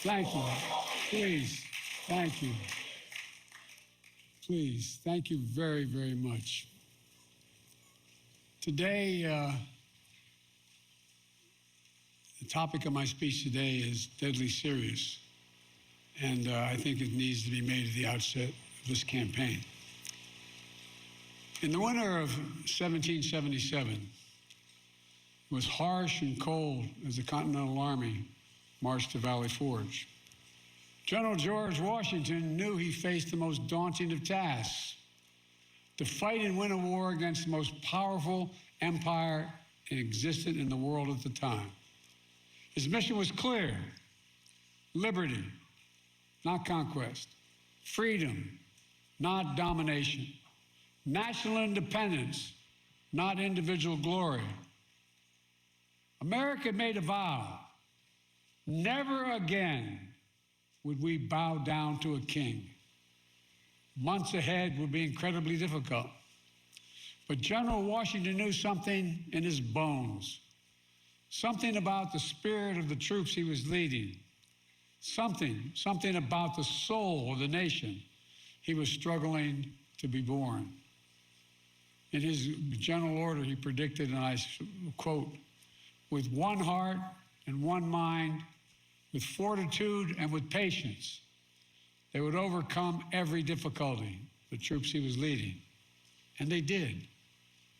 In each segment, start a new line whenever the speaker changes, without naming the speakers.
Thank you. Please, thank you. Please, thank you very, very much. Today, the topic of my speech today is deadly serious, and I think it needs to be made at the outset of this campaign. In the winter of 1777, it was harsh and cold as the Continental Army marched to Valley Forge. General George Washington knew he faced the most daunting of tasks: to fight and win a war against the most powerful empire existent in the world at the time. His mission was clear: liberty, not conquest; freedom, not domination; national independence, not individual glory. America made a vow: never again would we bow down to a king. Months ahead would be incredibly difficult. But General Washington knew something in his bones, something about the spirit of the troops he was leading, something about the soul of the nation he was struggling to be born. In his general order, he predicted, and I quote, "With one heart and one mind, with fortitude and with patience, they would overcome every difficulty," the troops he was leading. And they did.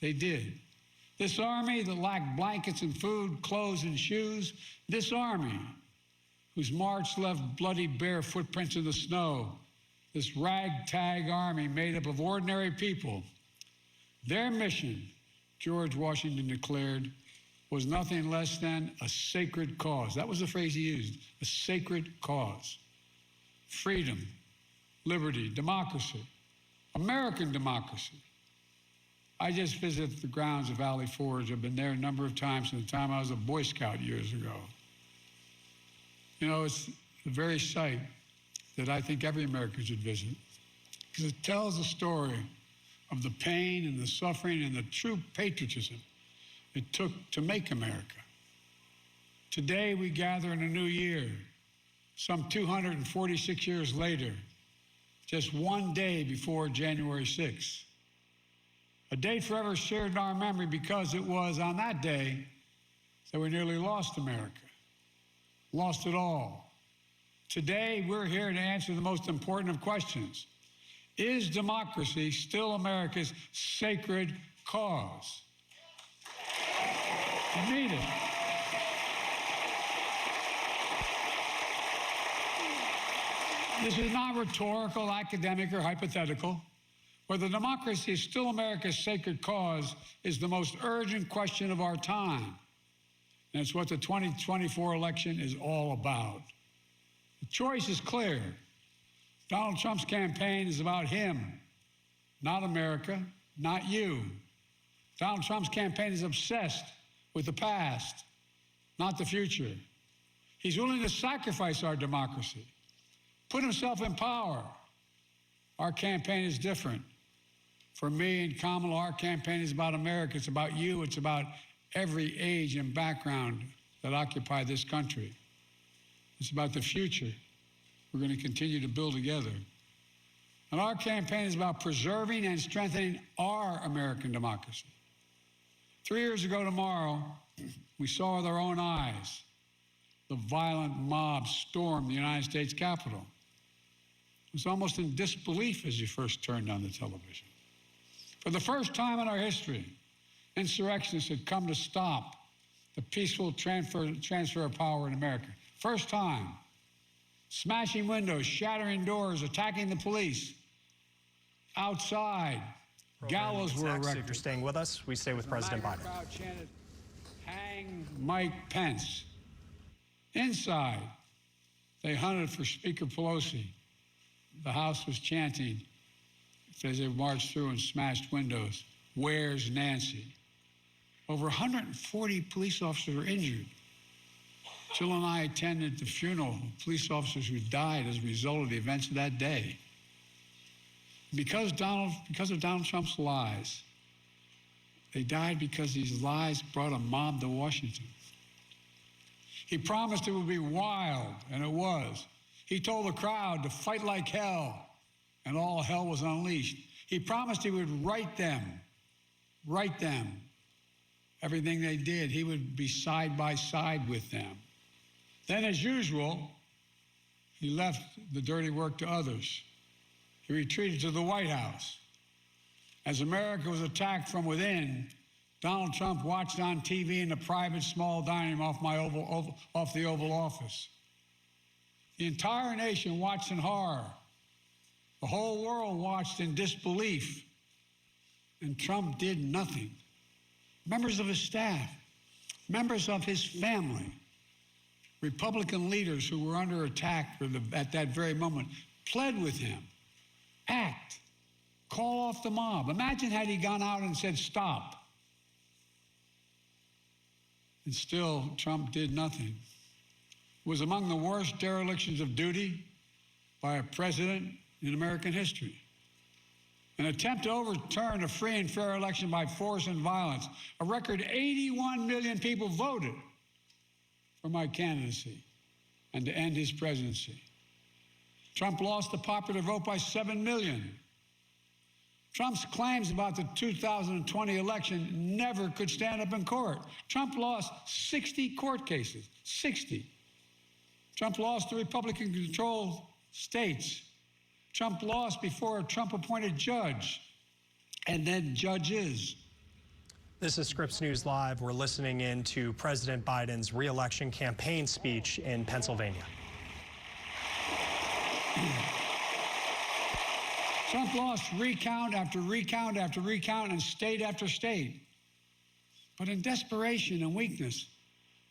They did. This army that lacked blankets and food, clothes and shoes, this army whose march left bloody bare footprints in the snow, this ragtag army made up of ordinary people, their mission, George Washington declared, was nothing less than a sacred cause. That was the phrase he used, a sacred cause. Freedom, liberty, democracy, American democracy. I just visited the grounds of Valley Forge. I've been there a number of times from the time I was a Boy Scout years ago. You know, it's the very site that I think every American should visit, because it tells the story of the pain and the suffering and the true patriotism it took to make America. Today, we gather in a new year, some 246 years later, just one day before January 6th. A date forever shared in our memory because it was on that day that we nearly lost America, lost it all. Today, we're here to answer the most important of questions. Is democracy still America's sacred cause? You need it. This is not rhetorical, academic, or hypothetical. Whether democracy is still America's sacred cause is the most urgent question of our time. And it's what the 2024 election is all about. The choice is clear. Donald Trump's campaign is about him, not America, not you. Donald Trump's campaign is obsessed with the past, not the future. He's willing to sacrifice our democracy, put himself in power. Our campaign is different. For me and Kamala, our campaign is about America. It's about you. It's about every age and background that occupy this country. It's about the future we're going to continue to build together. And our campaign is about preserving and strengthening our American democracy. 3 years ago tomorrow, we saw with our own eyes the violent mob storm the United States Capitol. It was almost in disbelief as you first turned on the television. For the first time in our history, insurrectionists had come to stop the peaceful transfer of power in America. First time. Smashing windows, shattering doors, attacking the police. Outside, gallows were erected.
If you're staying with us, we stay with President Biden.
Crowd chanted, "Hang Mike Pence." Inside, they hunted for Speaker Pelosi. The House was chanting as they marched through and smashed windows, "Where's Nancy?" Over 140 police officers were injured. Jill and I attended the funeral of police officers who died as a result of the events of that day. Because of Donald Trump's lies, they died because these lies brought a mob to Washington. He promised it would be wild, and it was. He told the crowd to fight like hell, and all hell was unleashed. He promised he would right them. Everything they did, he would be side by side with them. Then, as usual, he left the dirty work to others. He retreated to the White House. As America was attacked from within, Donald Trump watched on TV in a private small dining room off the Oval Office. The entire nation watched in horror. The whole world watched in disbelief. And Trump did nothing. Members of his staff, members of his family, Republican leaders who were under attack at that very moment pled with him. Act. Call off the mob. Imagine had he gone out and said, stop. And still, Trump did nothing. It was among the worst derelictions of duty by a president in American history. An attempt to overturn a free and fair election by force and violence. A record 81 million people voted for my candidacy and to end his presidency. Trump lost the popular vote by 7 million. Trump's claims about the 2020 election never could stand up in court. Trump lost 60 court cases, 60. Trump lost the Republican-controlled states. Trump lost before a Trump-appointed judge, and then judges.
This is Scripps News Live. We're listening in to President Biden's re-election campaign speech in Pennsylvania.
Trump lost recount after recount after recount in state after state. But in desperation and weakness,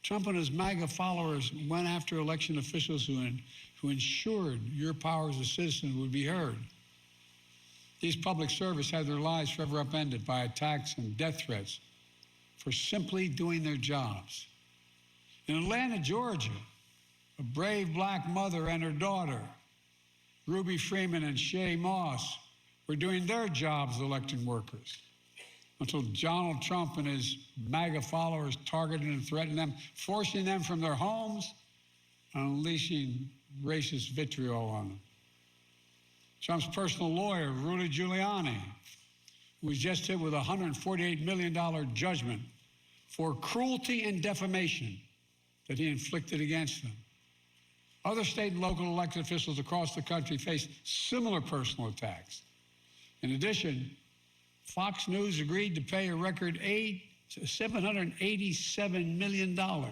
Trump and his MAGA followers went after election officials who ensured your power as a citizen would be heard. These public servants had their lives forever upended by attacks and death threats for simply doing their jobs. In Atlanta, Georgia, a brave black mother and her daughter, Ruby Freeman and Shay Moss, were doing their jobs as election workers until Donald Trump and his MAGA followers targeted and threatened them, forcing them from their homes and unleashing racist vitriol on them. Trump's personal lawyer, Rudy Giuliani, who was just hit with a $148 million judgment for cruelty and defamation that he inflicted against them. Other state and local elected officials across the country faced similar personal attacks. In addition, Fox News agreed to pay a record $787 million for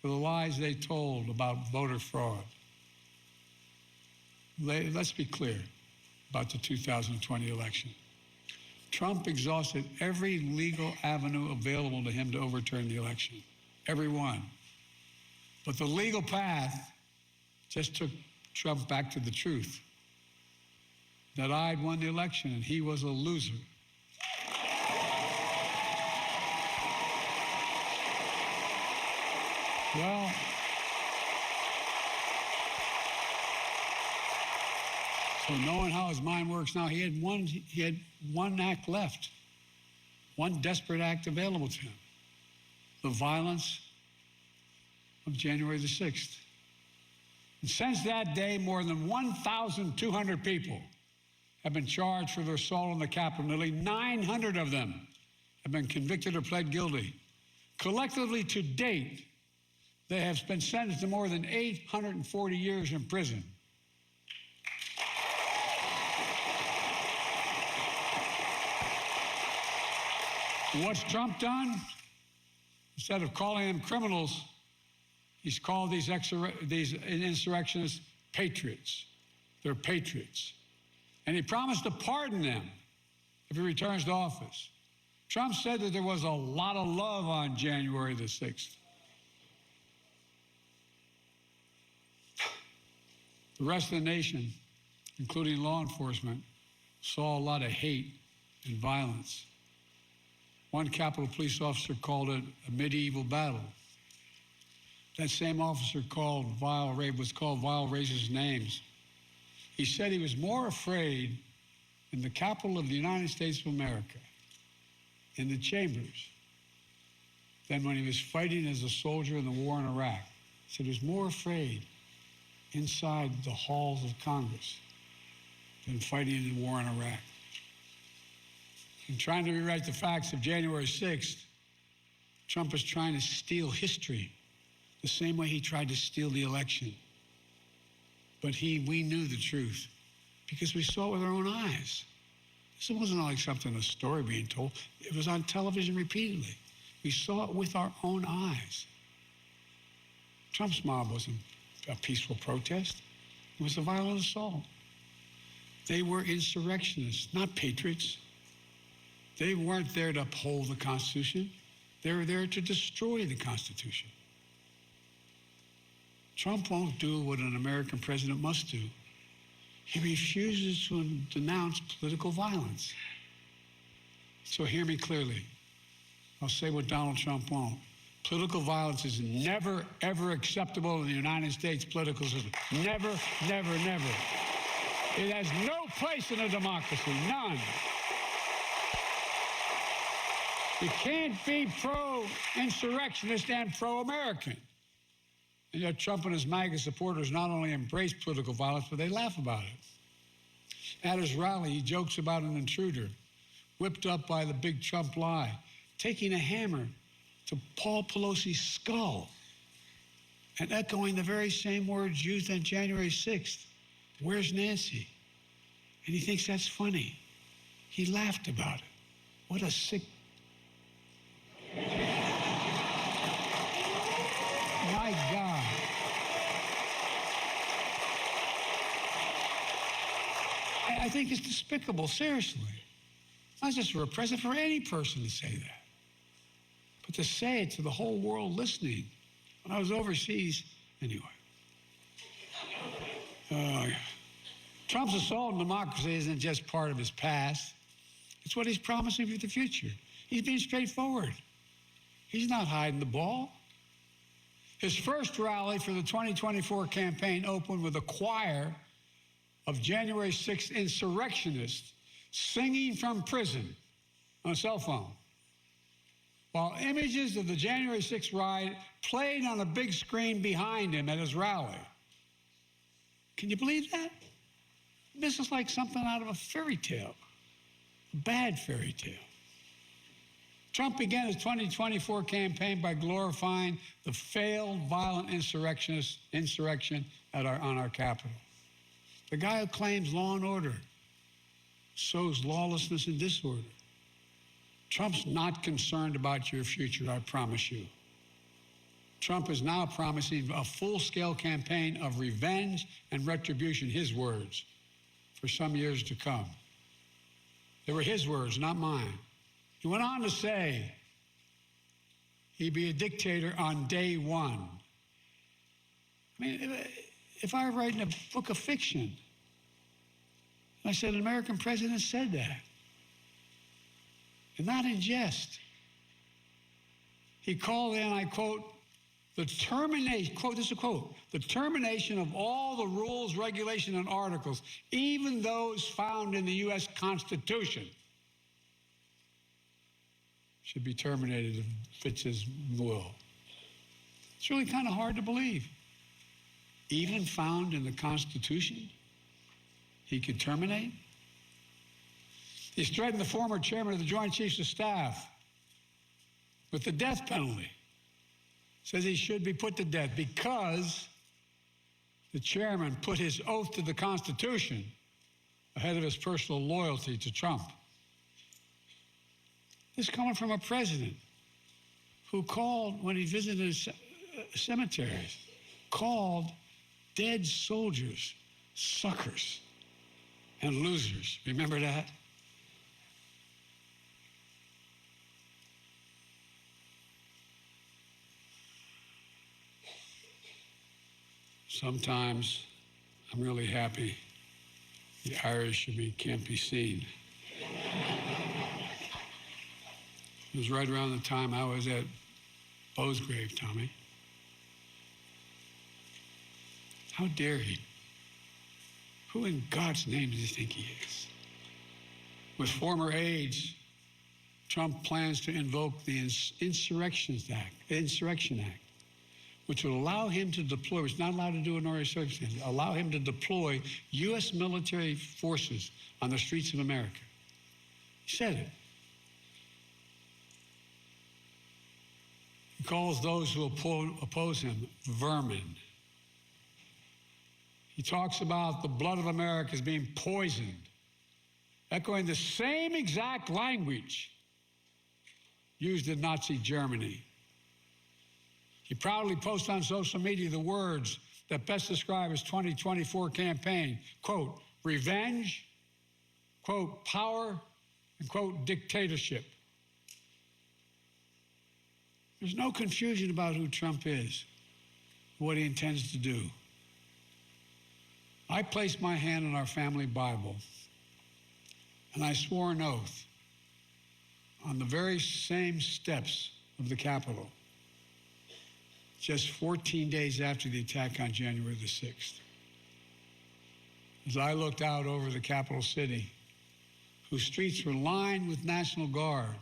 the lies they told about voter fraud. Let's be clear about the 2020 election. Trump exhausted every legal avenue available to him to overturn the election, every one. But the legal path just took Trump back to the truth, that I'd won the election and he was a loser. Well, so knowing how his mind works now, he had one act left, one desperate act available to him: the violence of January the 6th. And since that day, more than 1,200 people have been charged for their assault on the Capitol. Nearly 900 of them have been convicted or pled guilty. Collectively, to date, they have been sentenced to more than 840 years in prison. What's Trump done? Instead of calling them criminals, he's called these insurrectionists patriots. They're patriots. And he promised to pardon them if he returns to office. Trump said that there was a lot of love on January the 6th. The rest of the nation, including law enforcement, saw a lot of hate and violence. One Capitol police officer called it a medieval battle. That same officer was called vile racist names. He said he was more afraid in the Capitol of the United States of America, in the chambers, than when he was fighting as a soldier in the war in Iraq. He said he was more afraid inside the halls of Congress than fighting in the war in Iraq. In trying to rewrite the facts of January 6th, Trump is trying to steal history the same way he tried to steal the election. But we knew the truth because we saw it with our own eyes. This wasn't like something, a story being told. It was on television repeatedly. We saw it with our own eyes. Trump's mob wasn't a peaceful protest. It was a violent assault. They were insurrectionists, not patriots. They weren't there to uphold the Constitution. They were there to destroy the Constitution. Trump won't do what an American president must do. He refuses to denounce political violence. So hear me clearly. I'll say what Donald Trump won't. Political violence is never, ever acceptable in the United States political system. Never, never, never. It has no place in a democracy, none. You can't be pro-insurrectionist and pro-American. And yet Trump and his MAGA supporters not only embrace political violence, but they laugh about it. At his rally, he jokes about an intruder, whipped up by the big Trump lie, taking a hammer to Paul Pelosi's skull and echoing the very same words used on January 6th. Where's Nancy? And he thinks that's funny. He laughed about it. What a sick... My God. I think it's despicable, seriously. Not just for a president, for any person to say that. But to say it to the whole world listening. When I was overseas, anyway. Trump's assault on democracy isn't just part of his past. It's what he's promising for the future. He's being straightforward. He's not hiding the ball. His first rally for the 2024 campaign opened with a choir of January 6th insurrectionists singing from prison on a cell phone, while images of the January 6th riot played on a big screen behind him at his rally. Can you believe that? This is like something out of a fairy tale, a bad fairy tale. Trump began his 2024 campaign by glorifying the failed violent insurrection on our Capitol. The guy who claims law and order sows lawlessness and disorder. Trump's not concerned about your future, I promise you. Trump is now promising a full-scale campaign of revenge and retribution, his words, for some years to come. They were his words, not mine. He went on to say he'd be a dictator on day one. I mean, if I were writing a book of fiction, I said an American president said that, and not in jest. He called in, I quote, the termination, quote, this is a quote, the termination of all the rules, regulations, and articles, even those found in the U.S. Constitution, should be terminated if it fits his will. It's really kind of hard to believe. Even found in the Constitution, he could terminate? He's threatened the former chairman of the Joint Chiefs of Staff with the death penalty. Says he should be put to death because the chairman put his oath to the Constitution ahead of his personal loyalty to Trump. This is coming from a president who called, when he visited cemeteries, called dead soldiers suckers and losers. Remember that? Sometimes I'm really happy the Irish in me can't be seen. It was right around the time I was at Bo's grave, Tommy. How dare he? Who in God's name does he think he is? With former aides Trump plans to invoke the Insurrection Act, which will allow him to deploy, which is not allowed to do in ordinary circumstances, allow him to deploy U.S. military forces on the streets of America. He said it. He calls those who oppose him vermin. He talks about the blood of America as being poisoned, echoing the same exact language used in Nazi Germany. He proudly posts on social media the words that best describe his 2024 campaign, quote, revenge, quote, power, and quote, dictatorship. There's no confusion about who Trump is, what he intends to do. I placed my hand on our family Bible, and I swore an oath on the very same steps of the Capitol, just 14 days after the attack on January the 6th. As I looked out over the capital city, whose streets were lined with National Guard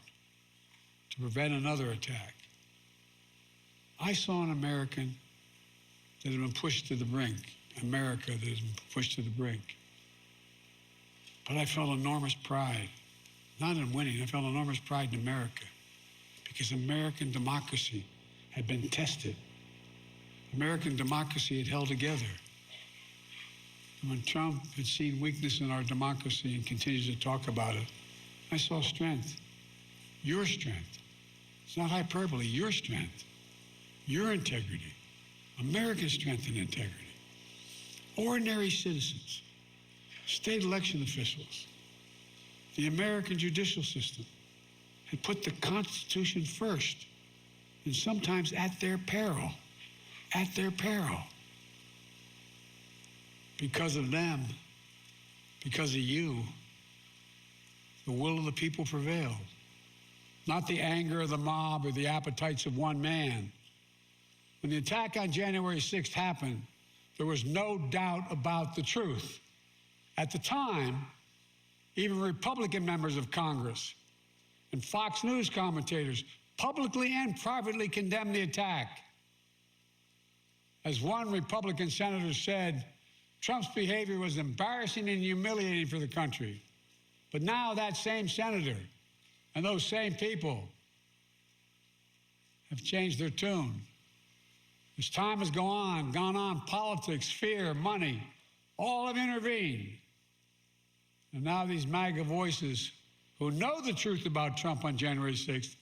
to prevent another attack, I saw an American that had been pushed to the brink, America that has been pushed to the brink. But I felt enormous pride, not in winning, I felt enormous pride in America, because American democracy had been tested. American democracy had held together. And when Trump had seen weakness in our democracy and continues to talk about it, I saw strength, your strength. It's not hyperbole, your strength, your integrity, American strength and integrity. Ordinary citizens, state election officials, the American judicial system had put the Constitution first, and sometimes at their peril, Because of them, because of you, the will of the people prevailed. Not the anger of the mob or the appetites of one man. When the attack on January 6th happened, there was no doubt about the truth. At the time, even Republican members of Congress and Fox News commentators publicly and privately condemned the attack. As one Republican senator said, Trump's behavior was embarrassing and humiliating for the country. But now that same senator and those same people have changed their tune. As time has gone on, politics, fear, money, all have intervened. And now these MAGA voices who know the truth about Trump on January 6th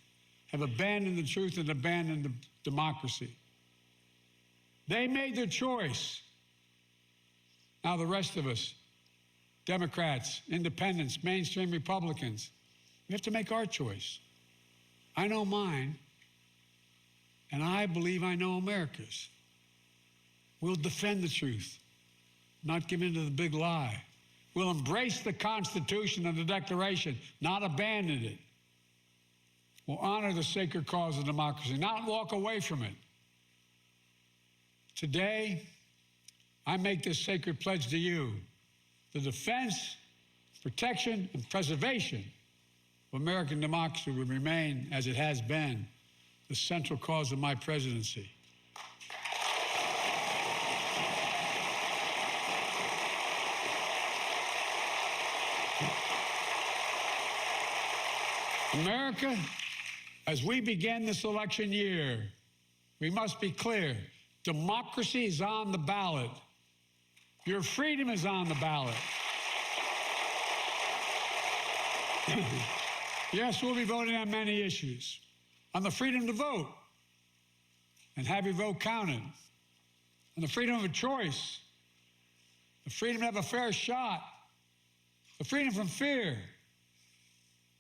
have abandoned the truth and abandoned the democracy. They made their choice. Now the rest of us, Democrats, independents, mainstream Republicans, we have to make our choice. I know mine, and I believe I know America's. We'll defend the truth, not give in to the big lie. We'll embrace the Constitution and the Declaration, not abandon it. We'll honor the sacred cause of democracy, not walk away from it. Today, I make this sacred pledge to you: the defense, protection, and preservation of American democracy will remain, as it has been, the central cause of my presidency. America, as we begin this election year, we must be clear. Democracy is on the ballot. Your freedom is on the ballot. Yes, we'll be voting on many issues. On the freedom to vote and have your vote counted. On the freedom of a choice. The freedom to have a fair shot. The freedom from fear.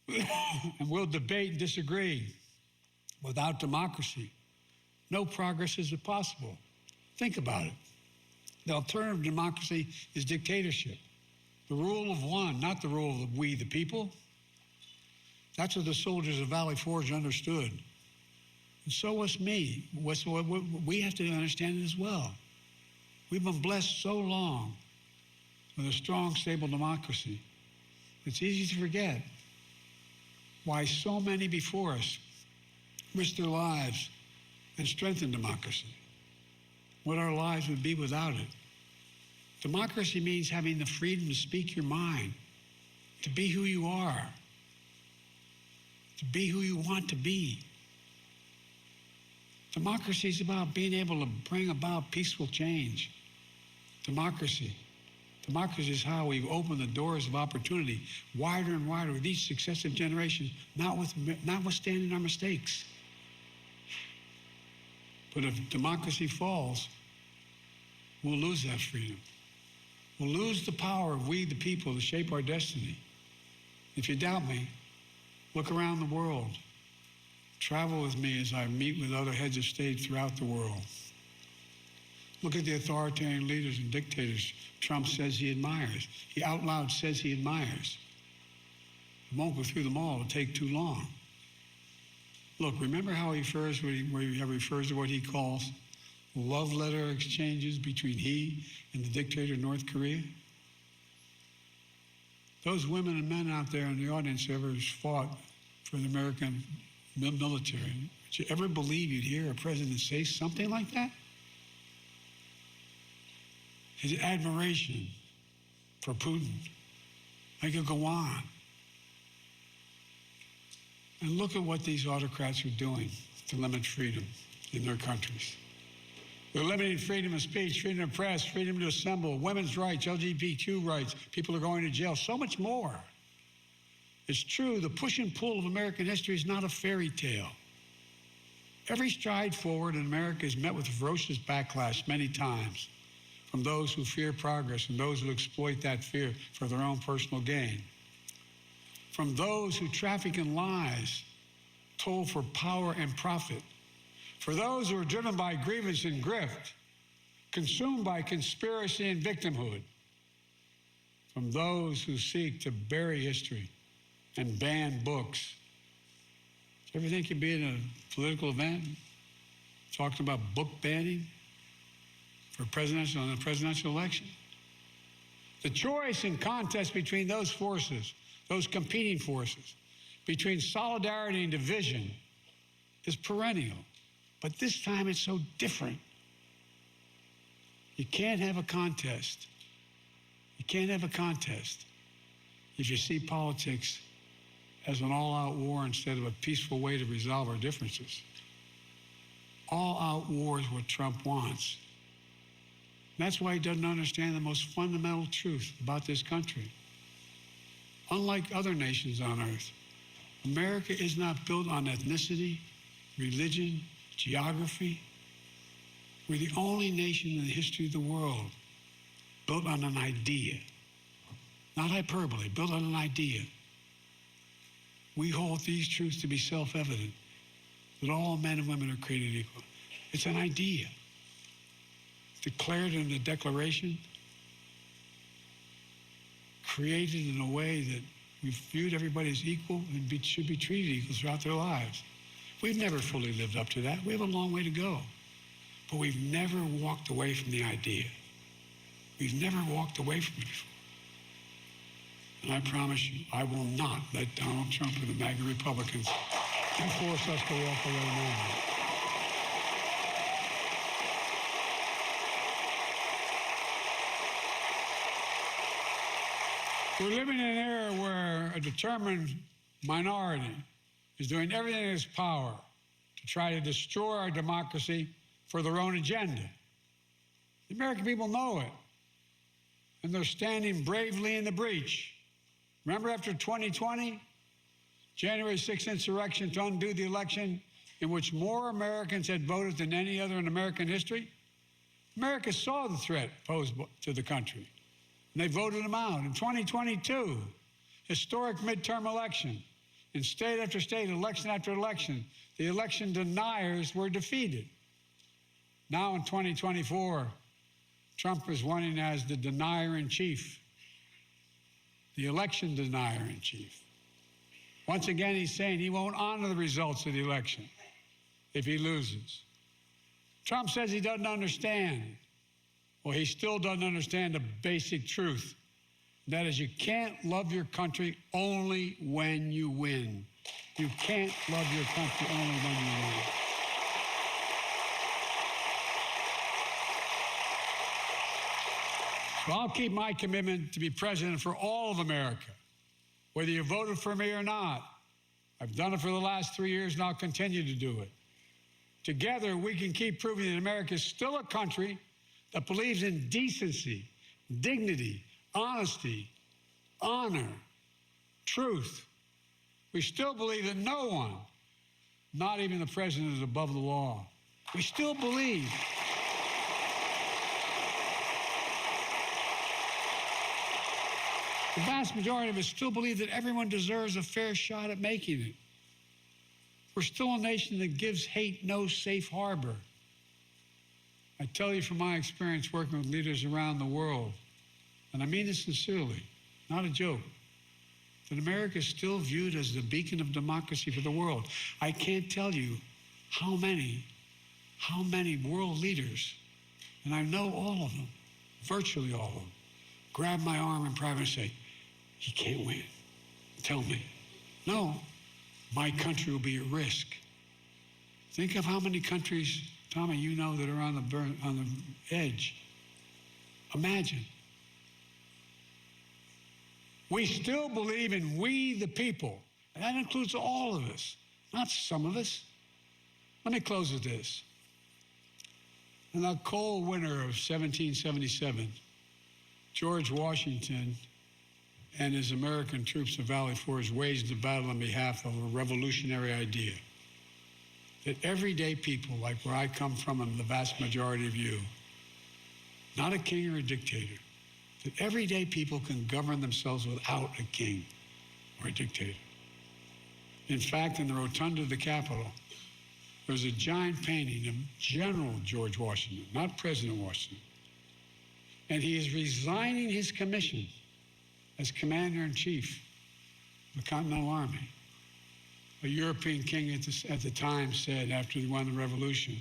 And we'll debate and disagree. Without democracy, no progress is possible. Think about it. The alternative to democracy is dictatorship. The rule of one, not the rule of we, the people. That's what the soldiers of Valley Forge understood. And so was me. We have to understand it as well. We've been blessed so long with a strong, stable democracy. It's easy to forget. why so many before us risked their lives and strengthened democracy, what our lives would be without it. Democracy means having the freedom to speak your mind, to be who you are, to be who you want to be. Democracy is about being able to bring about peaceful change. Democracy is how we open the doors of opportunity wider and wider with each successive generation, notwithstanding our mistakes. But if democracy falls, we'll lose that freedom. We'll lose the power of we, the people, to shape our destiny. If you doubt me, look around the world. Travel with me as I meet with other heads of state throughout the world. Look at the authoritarian leaders and dictators Trump says he admires. He out loud says he admires. I won't go through them all. It'll take too long. Look, remember how he refers to what he calls love letter exchanges between he and the dictator of North Korea? Those women and men out there in the audience who ever fought for the American military, would you ever believe you'd hear a president say something like that? His admiration for Putin. I could go on. And look at what these autocrats are doing to limit freedom in their countries. They're limiting freedom of speech, freedom of press, freedom to assemble, women's rights, LGBTQ rights. People are going to jail, so much more. It's true, the push and pull of American history is not a fairy tale. Every stride forward in America is met with ferocious backlash many times from those who fear progress and those who exploit that fear for their own personal gain. From those who traffic in lies, toll for power and profit. For those who are driven by grievance and grift, consumed by conspiracy and victimhood. From those who seek to bury history and ban books. Do you ever think you'd be in a political event talking about book banning for on a presidential election? The choice and contest between those forces, those competing forces, between solidarity and division is perennial. But this time it's so different. You can't have a contest. You can't have a contest if you see politics as an all-out war instead of a peaceful way to resolve our differences. All-out war is what Trump wants. And that's why he doesn't understand the most fundamental truth about this country. Unlike other nations on earth, America is not built on ethnicity, religion, geography. We're the only nation in the history of the world built on an idea. Not hyperbole, built on an idea. We hold these truths to be self-evident, that all men and women are created equal. It's an idea. Declared in the Declaration, created in a way that we've viewed everybody as equal and should be treated equal throughout their lives. We've never fully lived up to that. We have a long way to go. But we've never walked away from the idea. We've never walked away from it before. And I promise you, I will not let Donald Trump and the MAGA Republicans force us to walk away now. We're living in an era where a determined minority is doing everything in its power to try to destroy our democracy for their own agenda. The American people know it, and they're standing bravely in the breach. Remember after 2020, January 6th insurrection to undo the election in which more Americans had voted than any other in American history? America saw the threat posed to the country, and they voted them out. In 2022, historic midterm election, in state after state, election after election, the election deniers were defeated. Now in 2024, Trump is running as the denier-in-chief, the election denier-in-chief. Once again, he's saying he won't honor the results of the election if he loses. Trump says he doesn't understand. Well, he still doesn't understand the basic truth. That is, you can't love your country only when you win. You can't love your country only when you win. So I'll keep my commitment to be president for all of America, whether you voted for me or not. I've done it for the last 3 years, and I'll continue to do it. Together, we can keep proving that America is still a country that believes in decency, dignity, honesty, honor, truth. We still believe that no one, not even the president, is above the law. We still believe the vast majority of us still believe that everyone deserves a fair shot at making it. We're still a nation that gives hate no safe harbor. I tell you from my experience working with leaders around the world, and I mean this sincerely, not a joke, that America is still viewed as the beacon of democracy for the world. I can't tell you how many world leaders, and I know all of them, virtually all of them, grab my arm in private and say, "He can't win. Tell me." No, my country will be at risk. Think of how many countries, Tommy, you know, that are on the edge. Imagine. We still believe in we the people, and that includes all of us, not some of us. Let me close with this. In the cold winter of 1777, George Washington and his American troops in Valley Forge waged a battle on behalf of a revolutionary idea that everyday people, like where I come from and the vast majority of you, not a king or a dictator, that everyday people can govern themselves without a king or a dictator. In fact, in the rotunda of the Capitol, there's a giant painting of General George Washington, not President Washington. And he is resigning his commission as commander-in-chief of the Continental Army. A European king at the time said, after he won the revolution,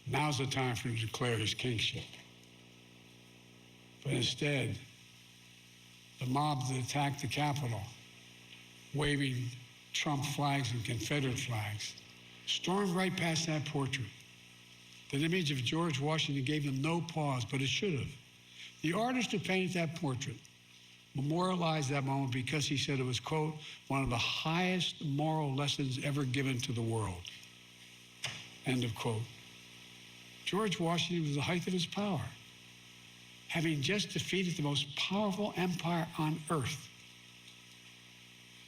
now's the time for him to declare his kingship. But instead, the mob that attacked the Capitol, waving Trump flags and Confederate flags, stormed right past that portrait. That image of George Washington gave them no pause, but it should have. The artist who painted that portrait memorialized that moment because he said it was, quote, one of the highest moral lessons ever given to the world, end of quote. George Washington was at the height of his power, having just defeated the most powerful empire on earth.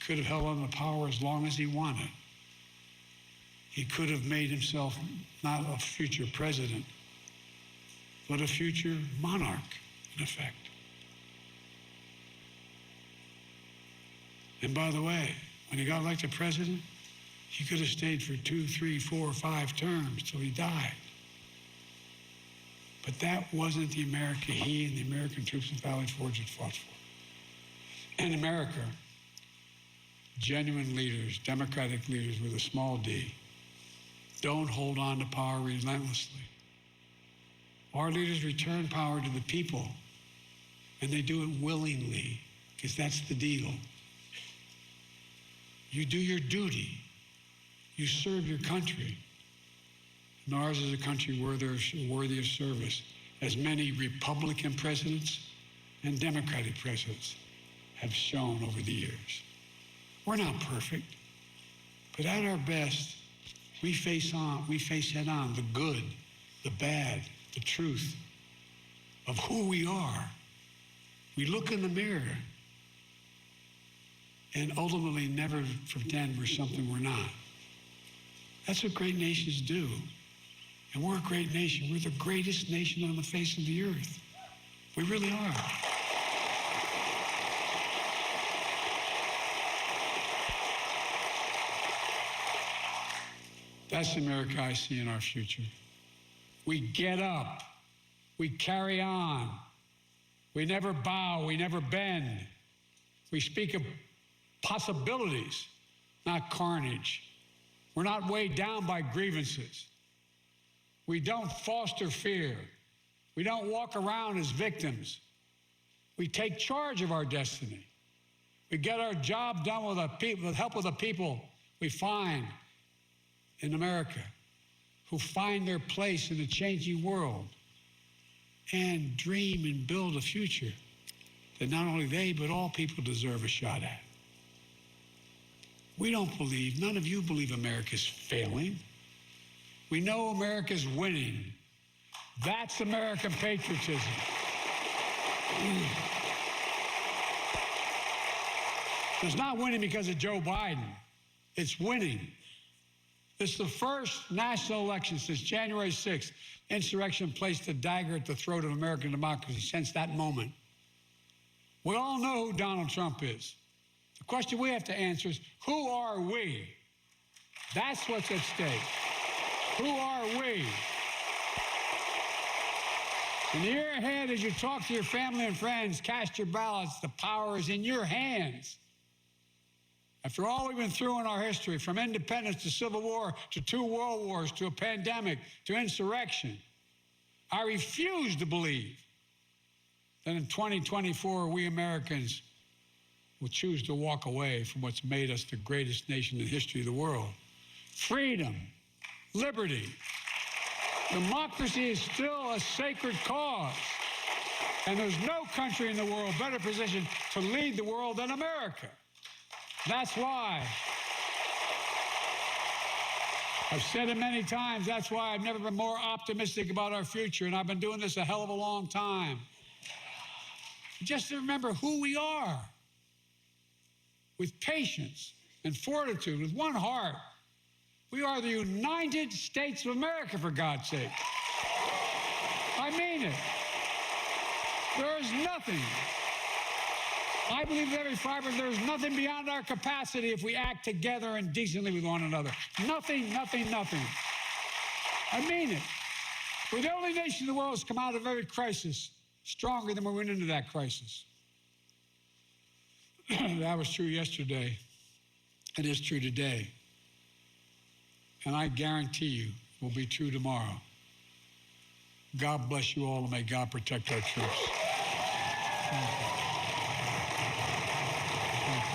Could have held on to power as long as he wanted. He could have made himself not a future president, but a future monarch, in effect. And by the way, when he got elected president, he could have stayed for 2, 3, 4, 5 terms till he died. But that wasn't the America he and the American troops in Valley Forge had fought for. In America, genuine leaders, democratic leaders with a small d, don't hold on to power relentlessly. Our leaders return power to the people, and they do it willingly, because that's the deal. You do your duty. You serve your country. And ours is a country worthy of service, as many Republican presidents and Democratic presidents have shown over the years. We're not perfect, but at our best, we face head on the good, the bad, the truth of who we are. We look in the mirror and ultimately never pretend we're something we're not. That's what great nations do. And we're a great nation. We're the greatest nation on the face of the earth. We really are. That's the America I see in our future. We get up. We carry on. We never bow. We never bend. We speak of possibilities, not carnage. We're not weighed down by grievances. We don't foster fear. We don't walk around as victims. We take charge of our destiny. We get our job done with the help of the people we find in America, who find their place in a changing world and dream and build a future that not only they, but all people deserve a shot at. We don't believe, none of you believe America's failing. We know America's winning. That's American patriotism. It's not winning because of Joe Biden. It's winning. It's the first national election since January 6th. Insurrection placed a dagger at the throat of American democracy since that moment. We all know who Donald Trump is. The question we have to answer is, who are we? That's what's at stake. Who are we? In the year ahead, as you talk to your family and friends, cast your ballots. The power is in your hands. After all we've been through in our history, from independence to civil war, to 2 world wars, to a pandemic, to insurrection, I refuse to believe that in 2024, we Americans will choose to walk away from what's made us the greatest nation in the history of the world. Freedom, liberty, democracy is still a sacred cause. And there's no country in the world better positioned to lead the world than America. That's why, I've said it many times, that's why I've never been more optimistic about our future, and I've been doing this a hell of a long time. Just to remember who we are, with patience and fortitude, with one heart. We are the United States of America, for God's sake. I mean it. There is nothing. I believe with every fiber there is nothing beyond our capacity if we act together and decently with one another. Nothing, nothing, nothing. I mean it. We're the only nation in the world that's come out of every crisis stronger than we went into that crisis. That was true yesterday. It is true today. And I guarantee you will be true tomorrow. God bless you all, and may God protect our troops. Thank you.